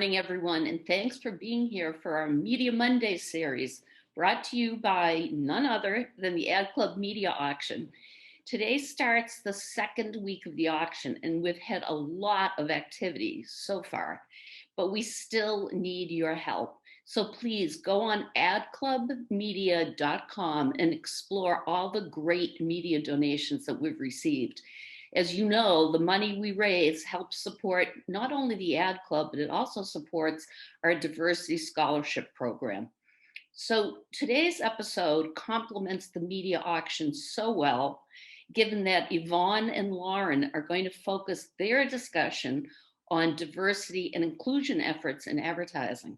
morning, everyone, and thanks for being here for our Media Monday series, brought to you by none other than the Ad Club Media Auction. Today starts the second week of the auction, and we've had a lot of activity so far, but we still need your help. So please go on adclubmedia.com and explore all the great media donations that we've received. As you know, the money we raise helps support not only the Ad Club, but it also supports our diversity scholarship program. So today's episode complements the media auction so well, given that Yvonne and Lauren are going to focus their discussion on diversity and inclusion efforts in advertising.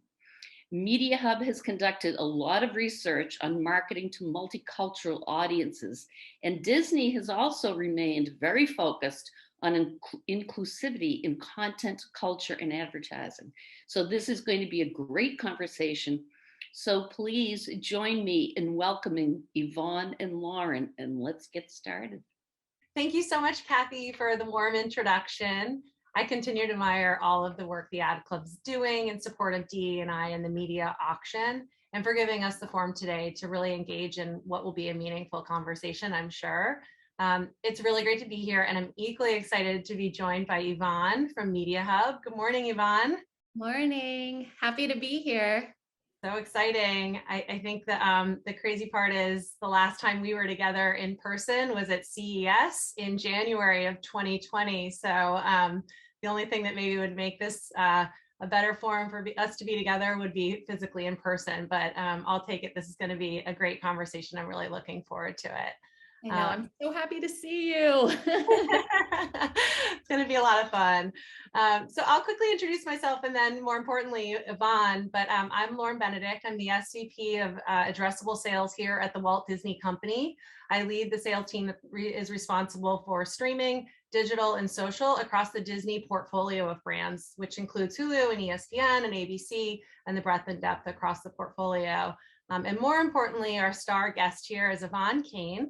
Mediahub has conducted a lot of research on marketing to multicultural audiences, and Disney has also remained very focused on inclusivity in content, culture, and advertising. So this is going to be a great conversation. So please join me in welcoming Yvonne and Lauren, and let's get started. Thank you so much, Kathy, for the warm introduction. I continue to admire all of the work the Ad Club's doing in support of DE&I and the media auction, and for giving us the forum today to really engage in what will be a meaningful conversation, I'm sure. It's really great to be here, and I'm equally excited to be joined by Yvonne from Mediahub. Good morning, Yvonne. Morning. Happy to be here. So exciting. I think that the crazy part is the last time we were together in person was at CES in January of 2020. So the only thing that maybe would make this a better forum for us to be together would be physically in person, but I'll take it. This is going to be a great conversation. I'm really looking forward to it. I know, I'm so happy to see you. It's going to be a lot of fun. So I'll quickly introduce myself and then more importantly, Yvonne, but I'm Lauren Benedict. I'm the SVP of Addressable Sales here at the Walt Disney Company. I lead the sales team that is responsible for streaming, digital, and social across the Disney portfolio of brands, which includes Hulu and ESPN and ABC and the breadth and depth across the portfolio. And more importantly, our star guest here is Yvonne Cain.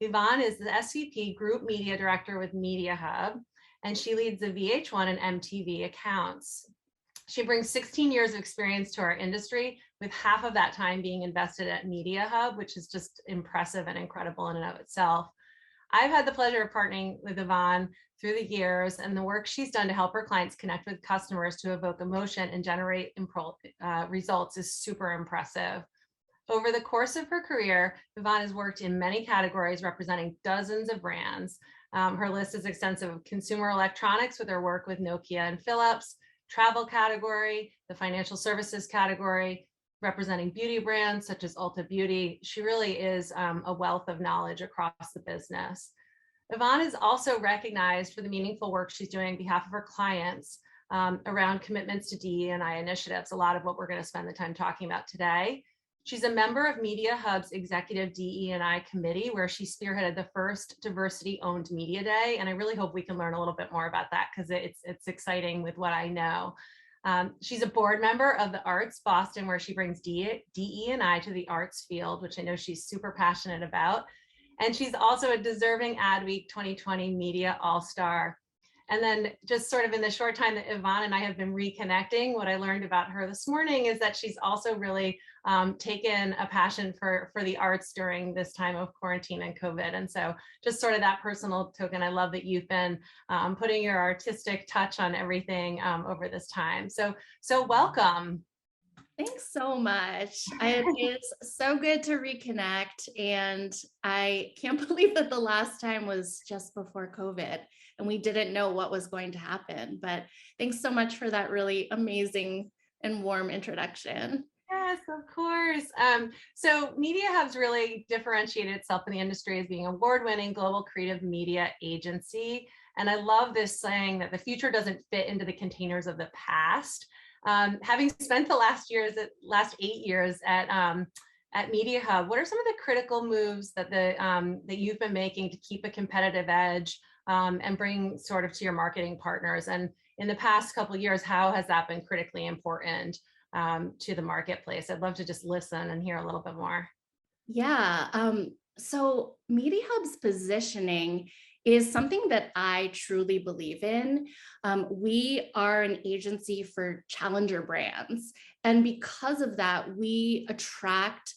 Yvonne is the SVP Group Media Director with Mediahub, and she leads the VH1 and MTV accounts. She brings 16 years of experience to our industry, with half of that time being invested at Mediahub, which is just impressive and incredible in and of itself. I've had the pleasure of partnering with Yvonne through the years, and the work she's done to help her clients connect with customers to evoke emotion and generate results is super impressive. Over the course of her career, Yvonne has worked in many categories representing dozens of brands. Her list is extensive: consumer electronics with her work with Nokia and Philips, travel category, the financial services category, representing beauty brands such as Ulta Beauty. She really is a wealth of knowledge across the business. Yvonne is also recognized for the meaningful work she's doing on behalf of her clients around commitments to DE&I initiatives, a lot of what we're going to spend the time talking about today. She's a member of Mediahub's Executive DE&I Committee, where she spearheaded the first diversity-owned media day, and I really hope we can learn a little bit more about that because it's exciting with what I know. She's a board member of the Arts Boston, where she brings DE&I to the arts field, which I know she's super passionate about, and she's also a deserving Adweek 2020 Media All-Star. And then just sort of in the short time that Yvonne and I have been reconnecting, what I learned about her this morning is that she's also really taken a passion for the arts during this time of quarantine and COVID. And so just sort of that personal token, I love that you've been putting your artistic touch on everything over this time. So welcome. Thanks so much. It is so good to reconnect. And I can't believe that the last time was just before COVID and we didn't know what was going to happen. But thanks so much for that really amazing and warm introduction. Yes, of course. So Mediahub's really differentiated itself in the industry as being an award-winning global creative media agency. And I love this saying that the future doesn't fit into the containers of the past. Having spent the last 8 years at Mediahub, what are some of the critical moves that that you've been making to keep a competitive edge and bring sort of to your marketing partners? And in the past couple of years, how has that been critically important to the marketplace? I'd love to just listen and hear a little bit more. Yeah. So Mediahub's positioning is something that I truly believe in. We are an agency for challenger brands. And because of that, we attract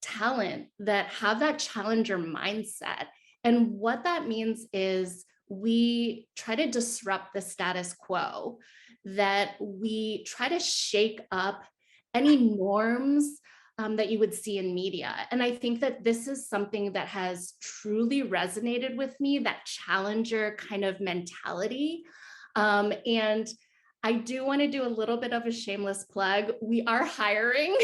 talent that have that challenger mindset. And what that means is we try to disrupt the status quo, that we try to shake up any norms that you would see in media. And I think that this is something that has truly resonated with me, that challenger kind of mentality. And I do want to do a little bit of a shameless plug. We are hiring.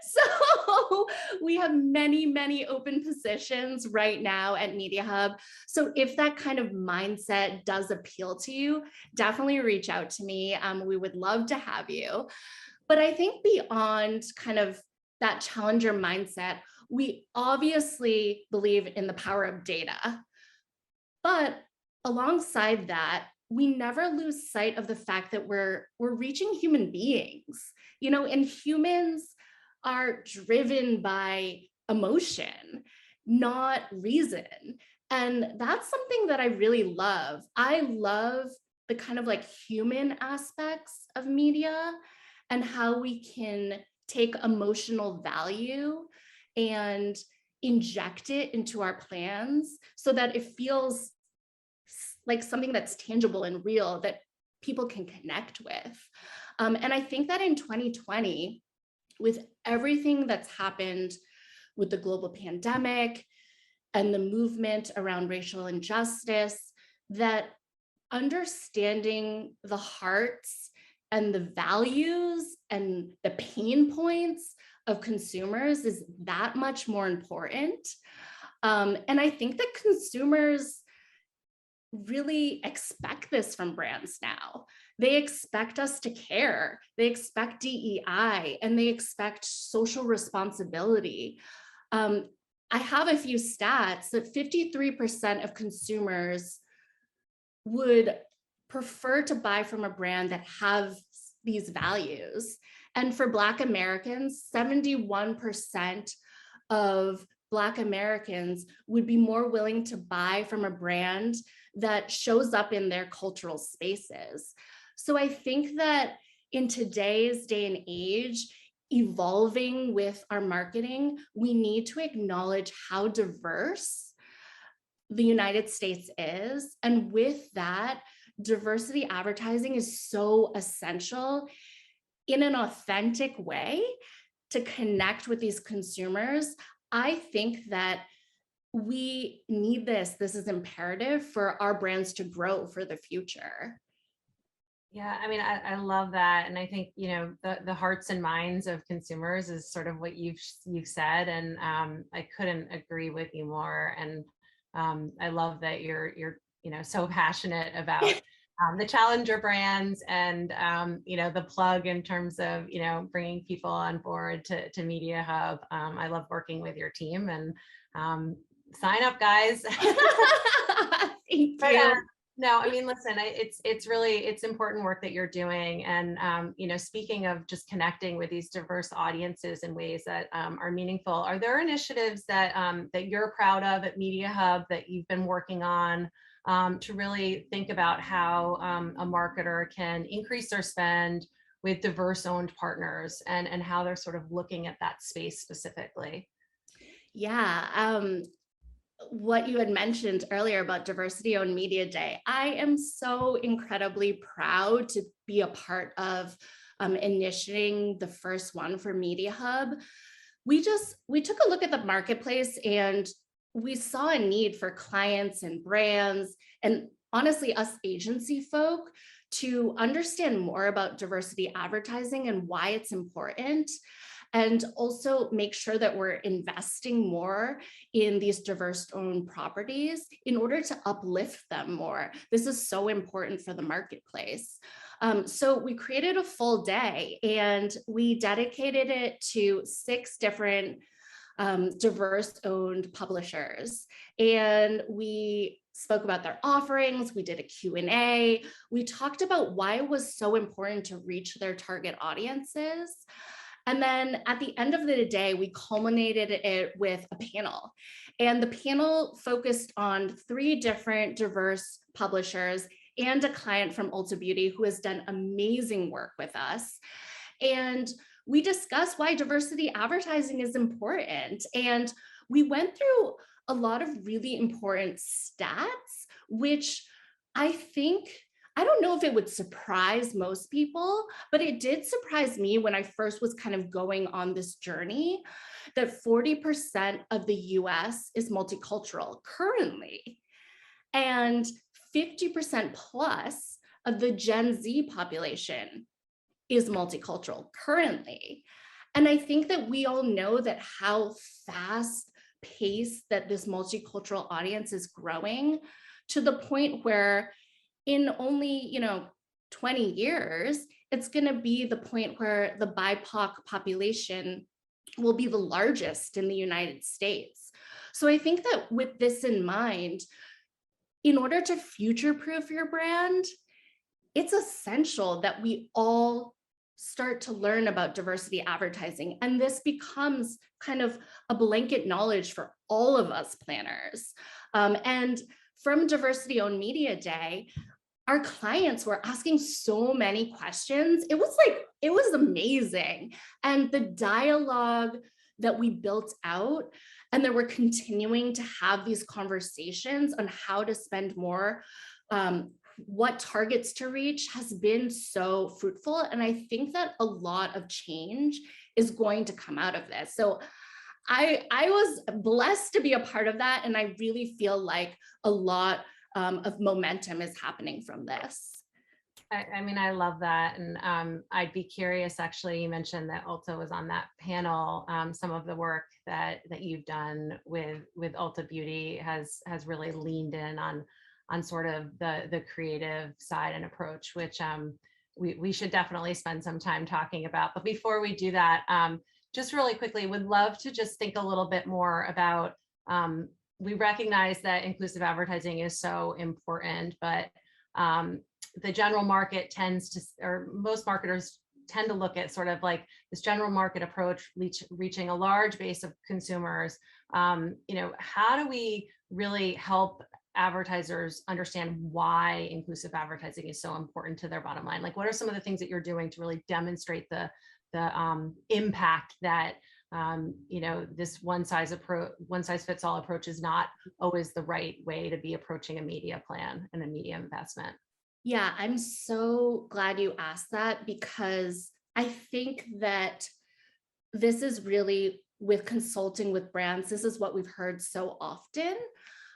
So we have many, many open positions right now at Mediahub. So if that kind of mindset does appeal to you, definitely reach out to me. We would love to have you. But I think beyond kind of that challenger mindset, we obviously believe in the power of data. But alongside that, we never lose sight of the fact that we're reaching human beings, and humans are driven by emotion, not reason. And that's something that I really love. I love the kind of like human aspects of media and how we can take emotional value and inject it into our plans so that it feels like something that's tangible and real that people can connect with. And I think that in 2020, with everything that's happened with the global pandemic and the movement around racial injustice, that understanding the hearts and the values and the pain points of consumers is that much more important. And I think that consumers really expect this from brands now. They expect us to care. They expect DEI, and they expect social responsibility. I have a few stats that 53% of consumers would prefer to buy from a brand that have these values. And for Black Americans, 71% of Black Americans would be more willing to buy from a brand that shows up in their cultural spaces. So I think that in today's day and age, evolving with our marketing, we need to acknowledge how diverse the United States is. And with that, diversity advertising is so essential in an authentic way to connect with these consumers. I think that we need this. This is imperative for our brands to grow for the future. Yeah, I mean, I love that. And I think, the hearts and minds of consumers is sort of what you've said. And I couldn't agree with you more. And I love that you're so passionate about the challenger brands and, the plug in terms of, bringing people on board to Mediahub. I love working with your team, and sign up, guys. Thank you. No, I mean, listen, it's important work that you're doing. And, speaking of just connecting with these diverse audiences in ways that are meaningful, are there initiatives that you're proud of at Mediahub that you've been working on to really think about how a marketer can increase their spend with diverse owned partners and how they're sort of looking at that space specifically? Yeah. What you had mentioned earlier about Diversity Owned Media Day, I am so incredibly proud to be a part of initiating the first one for Mediahub. We took a look at the marketplace and we saw a need for clients and brands, and honestly, us agency folk, to understand more about diversity advertising and why it's important. And also make sure that we're investing more in these diverse owned properties in order to uplift them more. This is so important for the marketplace. So we created a full day and we dedicated it to 6 different diverse owned publishers. And we spoke about their offerings. We did a Q&A. We talked about why it was so important to reach their target audiences. And then at the end of the day, we culminated it with a panel. And the panel focused on 3 different diverse publishers and a client from Ulta Beauty who has done amazing work with us. And we discussed why diversity advertising is important. And we went through a lot of really important stats, which I don't know if it would surprise most people, but it did surprise me when I first was kind of going on this journey that 40% of the US is multicultural currently, and 50% plus of the Gen Z population is multicultural currently. And I think that we all know that how fast pace that this multicultural audience is growing, to the point where in only 20 years, it's going to be the point where the BIPOC population will be the largest in the United States. So I think that with this in mind, in order to future-proof your brand, it's essential that we all start to learn about diversity advertising. And this becomes kind of a blanket knowledge for all of us planners. And from Diversity Owned Media Day, our clients were asking so many questions. It was amazing. And the dialogue that we built out, and that we're continuing to have these conversations on how to spend more, what targets to reach, has been so fruitful. And I think that a lot of change is going to come out of this. So I was blessed to be a part of that. And I really feel like a lot of momentum is happening from this. I mean, I love that. And I'd be curious, actually, you mentioned that Ulta was on that panel. Some of the work that you've done with Ulta Beauty has really leaned in on sort of the creative side and approach, which we should definitely spend some time talking about. But before we do that, just really quickly, would love to just think a little bit more about, we recognize that inclusive advertising is so important, but the general market tends to, or most marketers tend to look at sort of like this general market approach, reaching a large base of consumers. How do we really help advertisers understand why inclusive advertising is so important to their bottom line? Like, what are some of the things that you're doing to really demonstrate the impact that this one size fits all approach is not always the right way to be approaching a media plan and a media investment? Yeah, I'm so glad you asked that, because I think that this is really, with consulting with brands, this is what we've heard so often.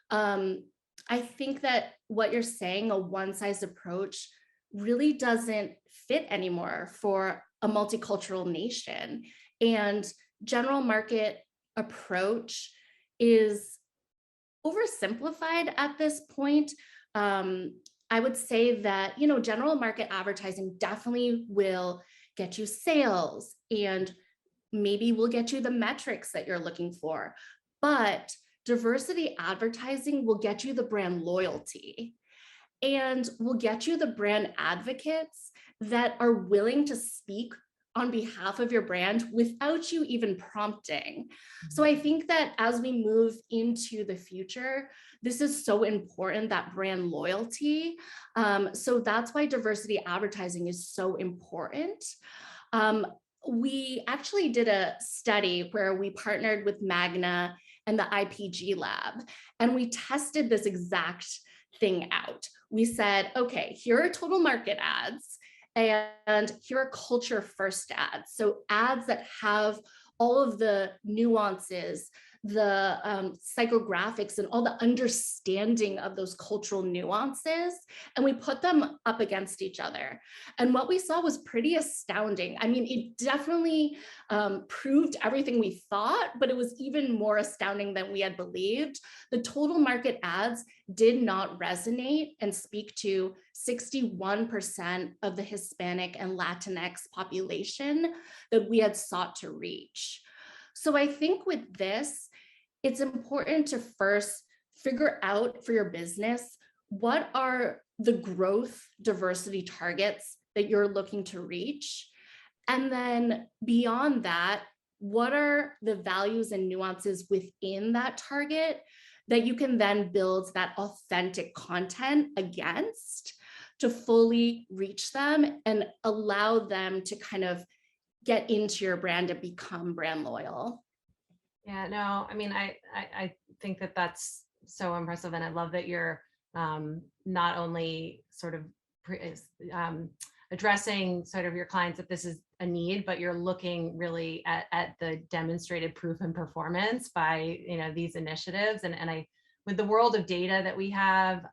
I think that what you're saying, a one-size approach, really doesn't fit anymore for a multicultural nation. And general market approach is oversimplified at this point. I would say that, general market advertising definitely will get you sales, and maybe will get you the metrics that you're looking for. But diversity advertising will get you the brand loyalty, and will get you the brand advocates that are willing to speak on behalf of your brand without you even prompting. So I think that as we move into the future, this is so important, that brand loyalty. So that's why diversity advertising is so important. We actually did a study where we partnered with Magna and the IPG lab, and we tested this exact thing out. We said, okay, here are total market ads, and here are culture first ads. So ads that have all of the nuances, the psychographics, and all the understanding of those cultural nuances, and we put them up against each other. And what we saw was pretty astounding. I mean, it definitely proved everything we thought, but it was even more astounding than we had believed. The total market ads did not resonate and speak to 61% of the Hispanic and Latinx population that we had sought to reach. So I think with this, it's important to first figure out for your business, what are the growth diversity targets that you're looking to reach? And then beyond that, what are the values and nuances within that target that you can then build that authentic content against to fully reach them and allow them to kind of get into your brand and become brand loyal? Yeah, no, I mean, I think that that's so impressive. And I love that you're not only sort of addressing sort of your clients that this is a need, but you're looking really at the demonstrated proof and performance by, these initiatives. And I, with the world of data that we have,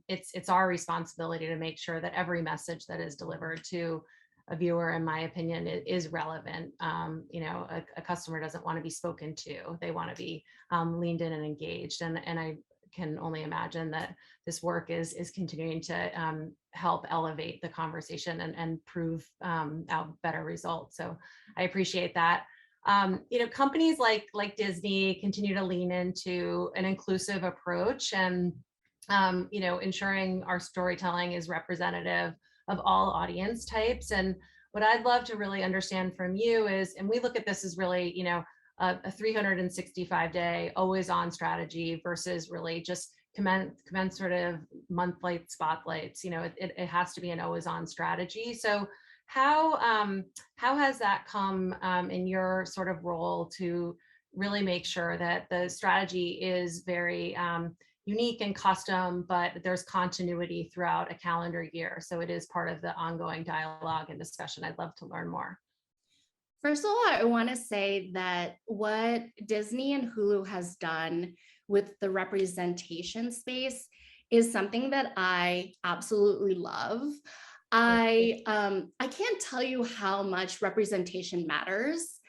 it's our responsibility to make sure that every message that is delivered to a viewer, in my opinion, is relevant. A customer doesn't want to be spoken to; they want to be leaned in and engaged. And I can only imagine that this work is continuing to help elevate the conversation and prove out better results. So I appreciate that. Companies like Disney continue to lean into an inclusive approach and ensuring our storytelling is representative of all audience types. And what I'd love to really understand from you is, and we look at this as really, a 365-day always on strategy versus really just commensurative monthly spotlights. It has to be an always on strategy. So how has that come in your sort of role to really make sure that the strategy is very unique and custom, but there's continuity throughout a calendar year? So it is part of the ongoing dialogue and discussion. I'd love to learn more. First of all, I want to say that what Disney and Hulu has done with the representation space is something that I absolutely love. I can't tell you how much representation matters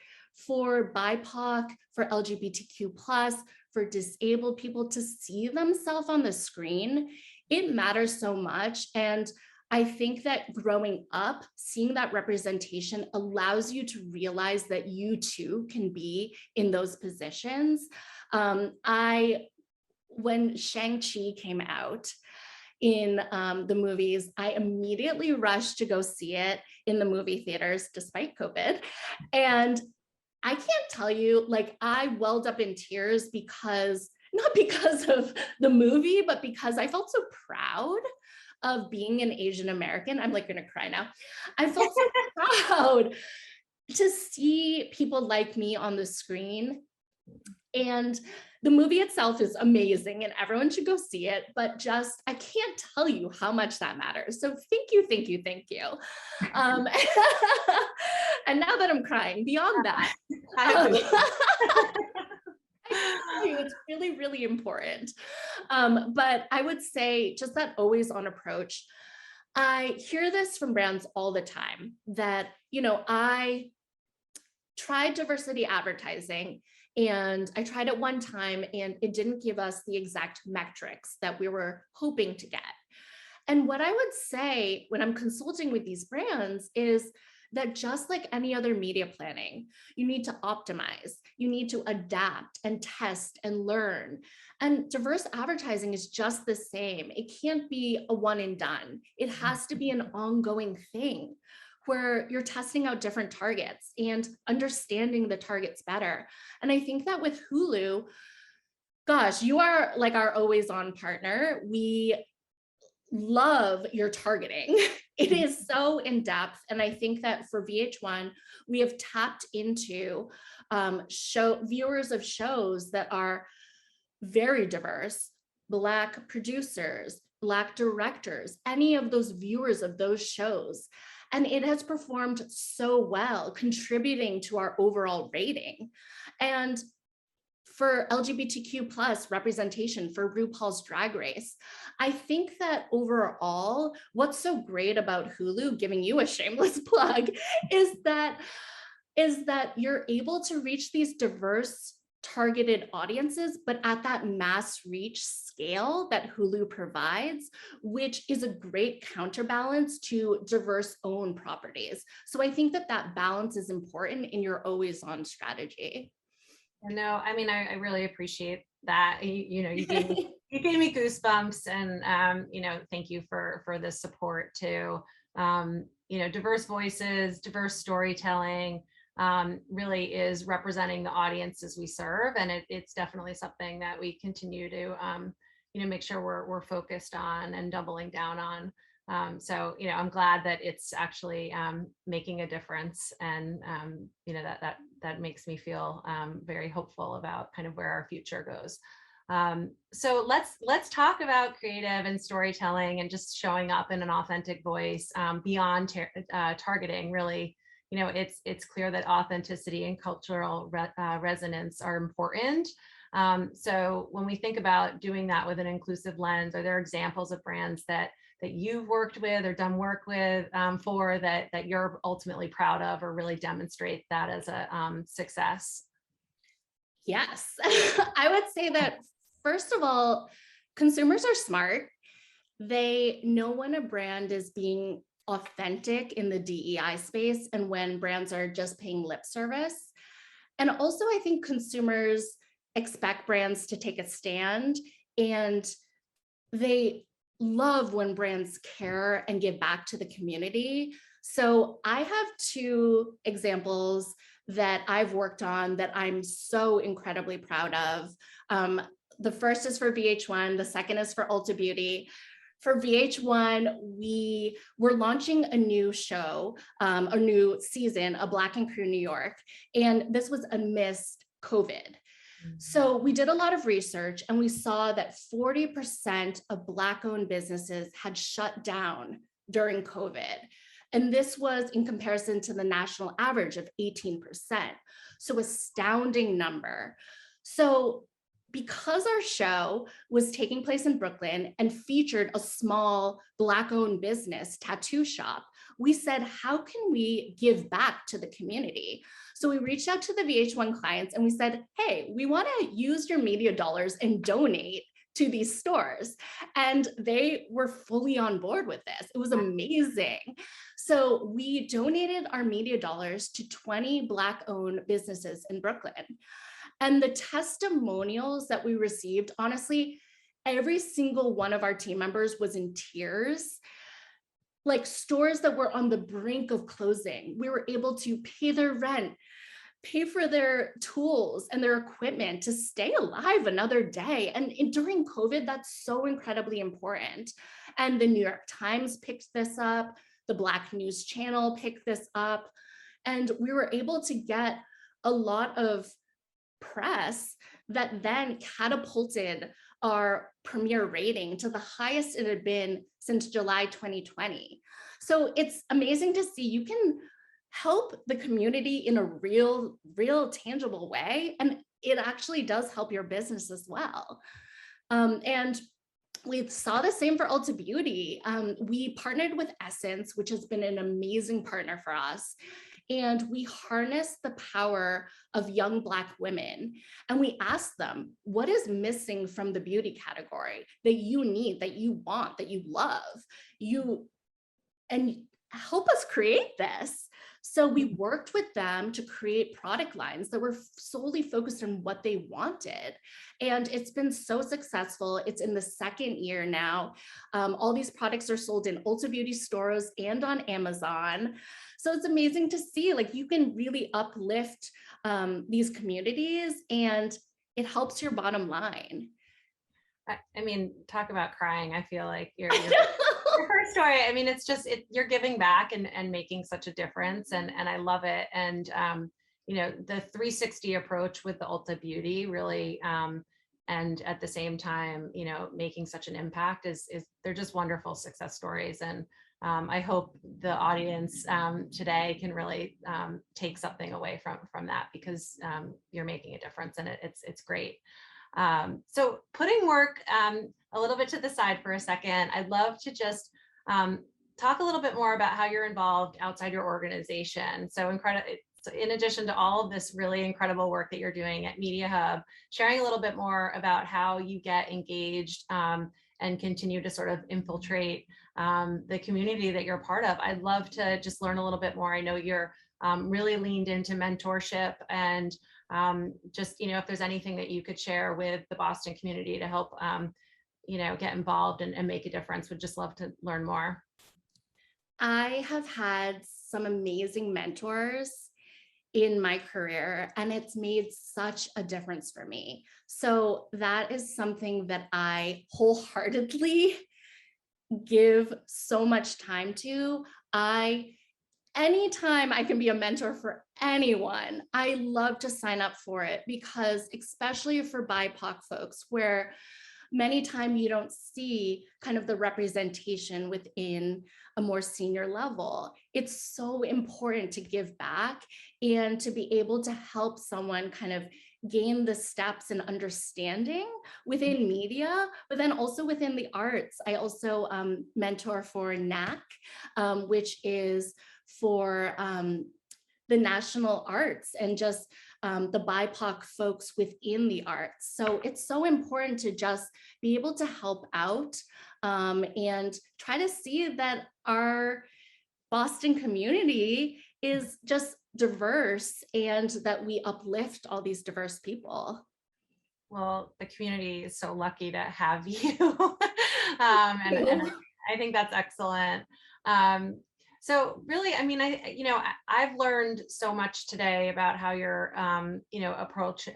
for BIPOC, for LGBTQ+, for disabled people to see themselves on the screen. It matters so much. And I think that growing up, seeing that representation allows you to realize that you too can be in those positions. When Shang-Chi came out in the movies, I immediately rushed to go see it in the movie theaters, despite COVID. And I can't tell you, I welled up in tears not because of the movie, but because I felt so proud of being an Asian American. I'm gonna cry now. I felt so proud to see people like me on the screen. And the movie itself is amazing and everyone should go see it, but I can't tell you how much that matters. So thank you. And now that I'm crying, beyond that, it's really, really important. But I would say just that always on approach. I hear this from brands all the time that, I tried diversity advertising and I tried it one time and it didn't give us the exact metrics that we were hoping to get. And what I would say when I'm consulting with these brands is that just like any other media planning, you need to optimize, you need to adapt and test and learn. And diverse advertising is just the same. It can't be a one and done. It has to be an ongoing thing where you're testing out different targets and understanding the targets better. And I think that with Hulu, gosh, you are like our always on partner. We love your targeting. It is so in depth. And I think that for VH1, we have tapped into viewers of shows that are very diverse, Black producers, Black directors, any of those viewers of those shows. And it has performed so well, contributing to our overall rating. And for LGBTQ+ representation for RuPaul's Drag Race, I think that overall, what's so great about Hulu, giving you a shameless plug, is that you're able to reach these diverse targeted audiences, but at that mass reach scale that Hulu provides, which is a great counterbalance to diverse owned properties. So I think that balance is important in your always on strategy. No, I mean, I really appreciate that. You gave me goosebumps, and thank you for the support too. diverse voices, diverse storytelling really is representing the audiences we serve. And it's definitely something that we continue to, make sure we're focused on and doubling down on. So, I'm glad that it's actually making a difference. And, that makes me feel very hopeful about kind of where our future goes. So let's talk about creative and storytelling and just showing up in an authentic voice beyond targeting. Really, it's clear that authenticity and cultural resonance are important. So when we think about doing that with an inclusive lens, are there examples of brands that you've worked with or done work with for that you're ultimately proud of or really demonstrate that as a success? Yes, I would say that, first of all, consumers are smart. They know when a brand is being authentic in the DEI space and when brands are just paying lip service. And also, I think consumers expect brands to take a stand, and they love when brands care and give back to the community. So I have two examples that I've worked on that I'm so incredibly proud of. The first is for VH1, the second is for Ulta Beauty. For VH1, we were launching a new show, a new season, A Black and Crew New York, and this was amidst COVID. So we did a lot of research and we saw that 40% of Black-owned businesses had shut down during COVID. And this was in comparison to the national average of 18%. So astounding number. So because our show was taking place in Brooklyn and featured a small Black-owned business tattoo shop, we said, how can we give back to the community? So we reached out to the VH1 clients and we said, hey, we want to use your media dollars and donate to these stores. And they were fully on board with this. It was amazing. So we donated our media dollars to 20 Black-owned businesses in Brooklyn. And the testimonials that we received, honestly, every single one of our team members was in tears. Like stores that were on the brink of closing, we were able to pay their rent, pay for their tools and their equipment to stay alive another day. And during COVID, that's so incredibly important. And the New York Times picked this up, the Black News Channel picked this up, and we were able to get a lot of press that then catapulted our premier rating to the highest it had been since July 2020. So it's amazing to see you can help the community in a real tangible way. And it actually does help your business as well. And we saw the same for Ulta Beauty. We partnered with Essence, which has been an amazing partner for us. And we harnessed the power of young Black women. And we asked them, what is missing from the beauty category that you need, that you want, that you love? And help us create this. So we worked with them to create product lines that were solely focused on what they wanted. And it's been so successful. It's in the second year now. All these products are sold in Ulta Beauty stores and on Amazon. So it's amazing to see, like, you can really uplift these communities and it helps your bottom line. I mean, talk about crying. I feel like your first story, I mean, it's just, you're giving back and making such a difference. And I love it. And, the 360 approach with the Ulta Beauty really, and at the same time, making such an impact is they're just wonderful success stories. And I hope the audience today can really take something away from that, because you're making a difference and it's great. So putting work a little bit to the side for a second, I'd love to just talk a little bit more about how you're involved outside your organization. So in addition to all of this really incredible work that you're doing at Mediahub, sharing a little bit more about how you get engaged and continue to sort of infiltrate the community that you're a part of. I'd love to just learn a little bit more. I know you're really leaned into mentorship and just, if there's anything that you could share with the Boston community to help, get involved and make a difference, would just love to learn more. I have had some amazing mentors in my career, and it's made such a difference for me. So that is something that I wholeheartedly give so much time to. Anytime I can be a mentor for anyone, I love to sign up for it, because especially for BIPOC folks, where many times you don't see kind of the representation within a more senior level. It's so important to give back and to be able to help someone kind of gain the steps and understanding within media, but then also within the arts. I also mentor for NAC, which is for the national arts and just the BIPOC folks within the arts. So it's so important to just be able to help out and try to see that our Boston community is just diverse and that we uplift all these diverse people. Well, the community is so lucky to have you. And I think that's excellent. So really, I mean, I've learned so much today about how you're,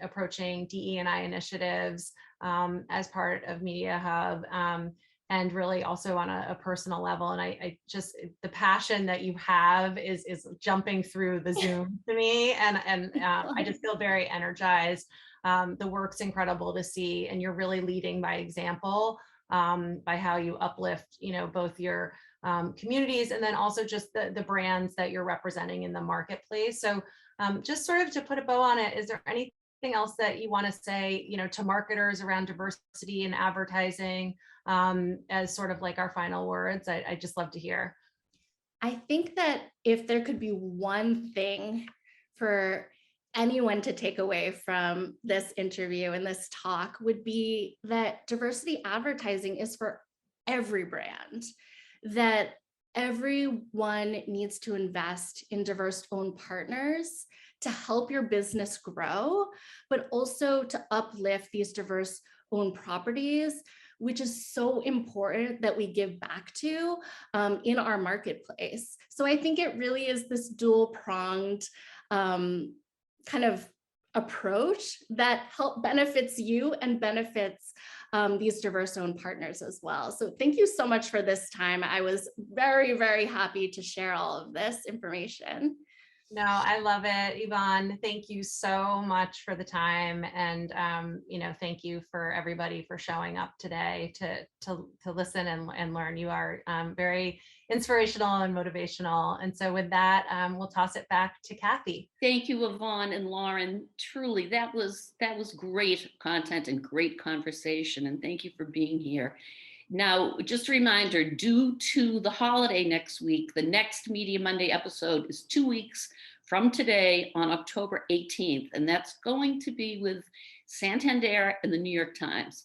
approaching DE&I initiatives as part of Mediahub, and really also on a personal level. And I just, the passion that you have is jumping through the Zoom to me, and I just feel very energized. The work's incredible to see, and you're really leading by example, by how you uplift, both your communities and then also just the brands that you're representing in the marketplace. So just sort of to put a bow on it, is there anything else that you want to say, to marketers around diversity and advertising, as sort of like our final words? I just love to hear. I think that if there could be one thing for anyone to take away from this interview and this talk, would be that diversity advertising is for every brand, that everyone needs to invest in diverse owned partners to help your business grow, but also to uplift these diverse owned properties, which is so important that we give back to in our marketplace. So I think it really is this dual-pronged kind of approach that benefits you and benefits these diverse owned partners as well. So thank you so much for this time. I was very, very happy to share all of this information. No, I love it, Yvonne. Thank you so much for the time, and thank you for everybody for showing up today to listen and learn. You are very inspirational and motivational. And so with that, we'll toss it back to Kathy. Thank you, Yvonne and Lauren. Truly, that was great content and great conversation. And thank you for being here. Now, just a reminder, due to the holiday next week, the next Media Monday episode is 2 weeks from today on October 18th. And that's going to be with Santander and the New York Times.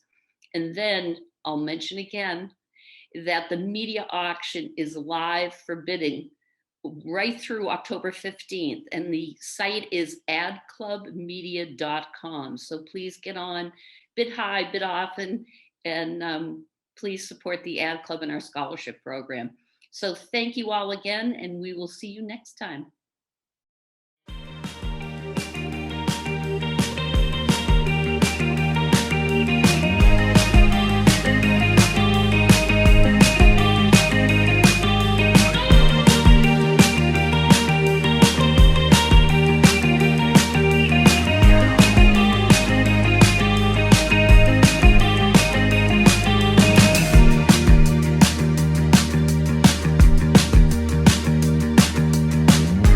And then I'll mention again that the media auction is live for bidding right through October 15th. And the site is adclubmedia.com. So please get on, bid high, bid often, and please support the Ad Club and our scholarship program. So thank you all again, and we will see you next time.